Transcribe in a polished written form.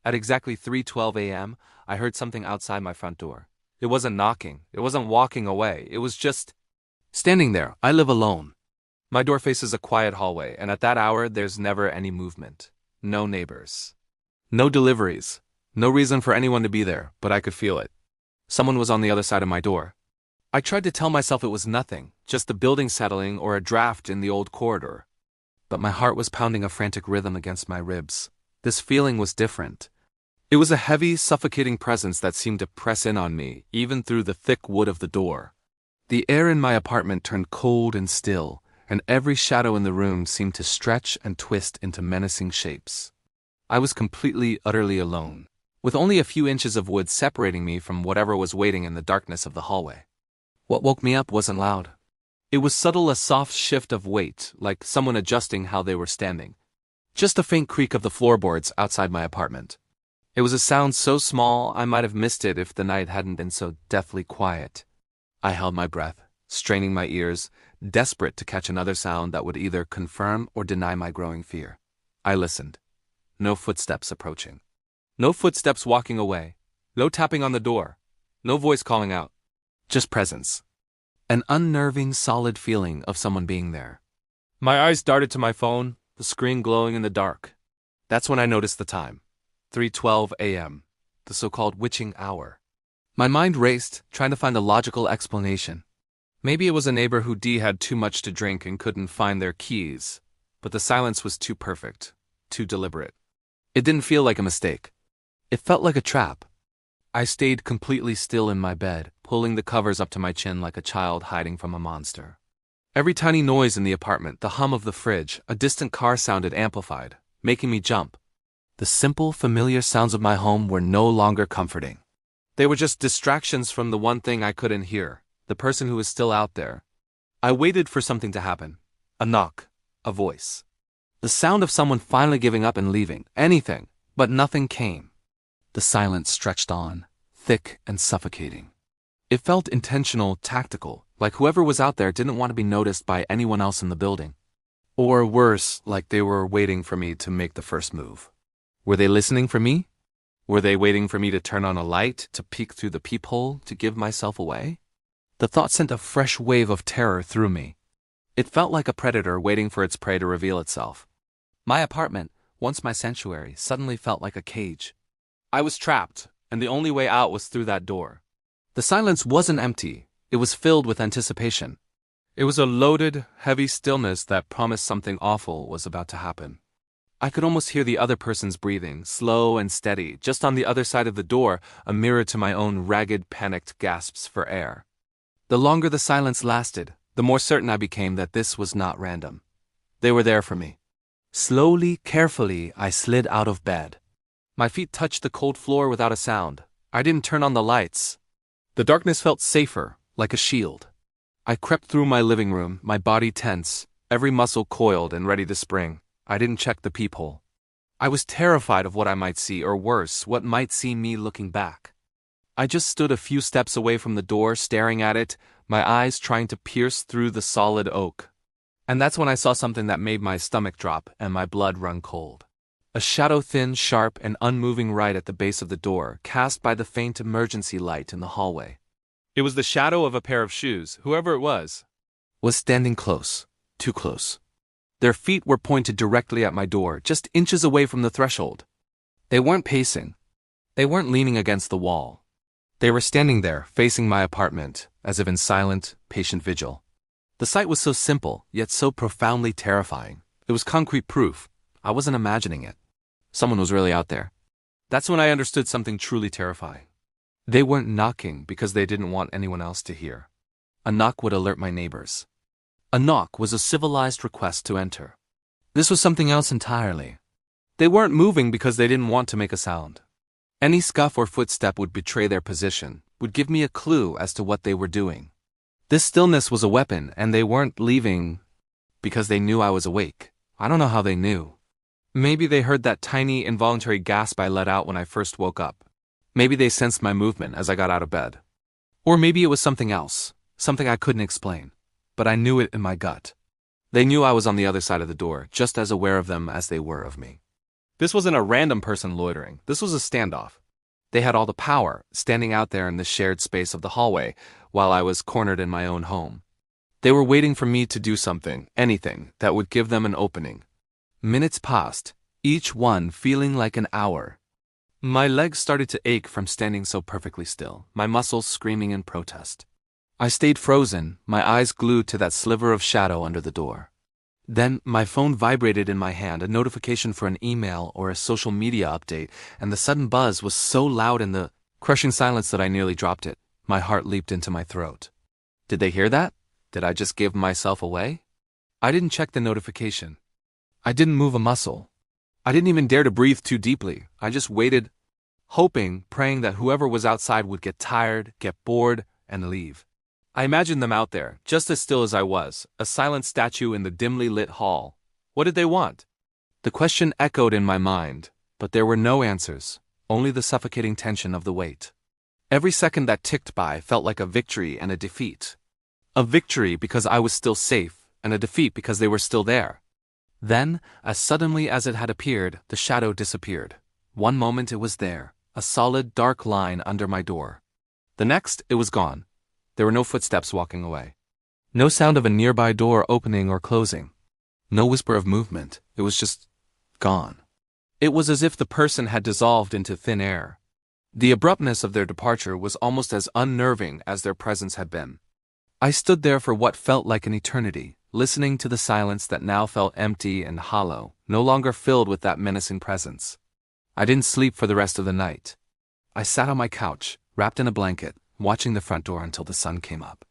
At exactly 3:12 a.m., I heard something outside my front door. It wasn't knocking, it wasn't walking away, it was just standing there. I live alone. My door faces a quiet hallway, and at that hour, there's never any movement. No neighbors. No deliveries. No reason for anyone to be there, but I could feel it. Someone was on the other side of my door. I tried to tell myself it was nothing, just the building settling or a draft in the old corridor. But my heart was pounding a frantic rhythm against my ribs. This feeling was different. It was a heavy, suffocating presence that seemed to press in on me, even through the thick wood of the door. The air in my apartment turned cold and still, and every shadow in the room seemed to stretch and twist into menacing shapes. I was completely, utterly alone, with only a few inches of wood separating me from whatever was waiting in the darkness of the hallway. What woke me up wasn't loud. It was subtle, a soft shift of weight, like someone adjusting how they were standing. Just a faint creak of the floorboards outside my apartment. It was a sound so small I might have missed it if the night hadn't been so deathly quiet. I held my breath, straining my ears, desperate to catch another sound that would either confirm or deny my growing fear. I listened. No footsteps approaching. No footsteps walking away. No tapping on the door. No voice calling out. Just presence. An unnerving, solid feeling of someone being there. My eyes darted to my phone, the screen glowing in the dark. That's when I noticed the time. 3:12 a.m., the so-called witching hour. My mind raced, trying to find a logical explanation. Maybe it was a neighbor who had too much to drink and couldn't find their keys, but the silence was too perfect, too deliberate. It didn't feel like a mistake. It felt like a trap. I stayed completely still in my bed, pulling the covers up to my chin like a child hiding from a monster. Every tiny noise in the apartment, the hum of the fridge, a distant car sounded amplified, making me jump. The simple, familiar sounds of my home were no longer comforting. They were just distractions from the one thing I couldn't hear, the person who was still out there. I waited for something to happen. A knock. A voice. The sound of someone finally giving up and leaving. Anything. But nothing came. The silence stretched on, thick and suffocating. It felt intentional, tactical, like whoever was out there didn't want to be noticed by anyone else in the building. Or worse, like they were waiting for me to make the first move. Were they listening for me? Were they waiting for me to turn on a light, to peek through the peephole, to give myself away? The thought sent a fresh wave of terror through me. It felt like a predator waiting for its prey to reveal itself. My apartment, once my sanctuary, suddenly felt like a cage. I was trapped, and the only way out was through that door. The silence wasn't empty, it was filled with anticipation. It was a loaded, heavy stillness that promised something awful was about to happen. I could almost hear the other person's breathing, slow and steady, just on the other side of the door, a mirror to my own ragged, panicked gasps for air. The longer the silence lasted, the more certain I became that this was not random. They were there for me. Slowly, carefully, I slid out of bed. My feet touched the cold floor without a sound. I didn't turn on the lights. The darkness felt safer, like a shield. I crept through my living room, my body tense, every muscle coiled and ready to spring. I didn't check the peephole. I was terrified of what I might see, or worse, what might see me looking back. I just stood a few steps away from the door, staring at it, my eyes trying to pierce through the solid oak. And that's when I saw something that made my stomach drop and my blood run cold. A shadow, thin, sharp, and unmoving right at the base of the door, cast by the faint emergency light in the hallway. It was the shadow of a pair of shoes, whoever it was standing close, too close. Their feet were pointed directly at my door, just inches away from the threshold. They weren't pacing. They weren't leaning against the wall. They were standing there, facing my apartment, as if in silent, patient vigil. The sight was so simple, yet so profoundly terrifying. It was concrete proof. I wasn't imagining it. Someone was really out there. That's when I understood something truly terrifying. They weren't knocking because they didn't want anyone else to hear. A knock would alert my neighbors. A knock was a civilized request to enter. This was something else entirely. They weren't moving because they didn't want to make a sound. Any scuff or footstep would betray their position, would give me a clue as to what they were doing. This stillness was a weapon, and they weren't leaving because they knew I was awake. I don't know how they knew. Maybe they heard that tiny, involuntary gasp I let out when I first woke up. Maybe they sensed my movement as I got out of bed. Or maybe it was something else, something I couldn't explain. But I knew it in my gut. They knew I was on the other side of the door, just as aware of them as they were of me. This wasn't a random person loitering, this was a standoff. They had all the power, standing out there in the shared space of the hallway, while I was cornered in my own home. They were waiting for me to do something, anything, that would give them an opening. Minutes passed, each one feeling like an hour. My legs started to ache from standing so perfectly still, my muscles screaming in protest. I stayed frozen, my eyes glued to that sliver of shadow under the door. Then, my phone vibrated in my hand, a notification for an email or a social media update, and the sudden buzz was so loud in the crushing silence that I nearly dropped it. My heart leaped into my throat. Did they hear that? Did I just give myself away? I didn't check the notification. I didn't move a muscle. I didn't even dare to breathe too deeply. I just waited, hoping, praying that whoever was outside would get tired, get bored, and leave. I imagined them out there, just as still as I was, a silent statue in the dimly lit hall. What did they want? The question echoed in my mind, but there were no answers, only the suffocating tension of the wait. Every second that ticked by felt like a victory and a defeat. A victory because I was still safe, and a defeat because they were still there. Then, as suddenly as it had appeared, the shadow disappeared. One moment it was there, a solid dark line under my door. The next, it was gone. There were no footsteps walking away. No sound of a nearby door opening or closing. No whisper of movement. It was just gone. It was as if the person had dissolved into thin air. The abruptness of their departure was almost as unnerving as their presence had been. I stood there for what felt like an eternity, listening to the silence that now felt empty and hollow, no longer filled with that menacing presence. I didn't sleep for the rest of the night. I sat on my couch, wrapped in a blanket, watching the front door until the sun came up.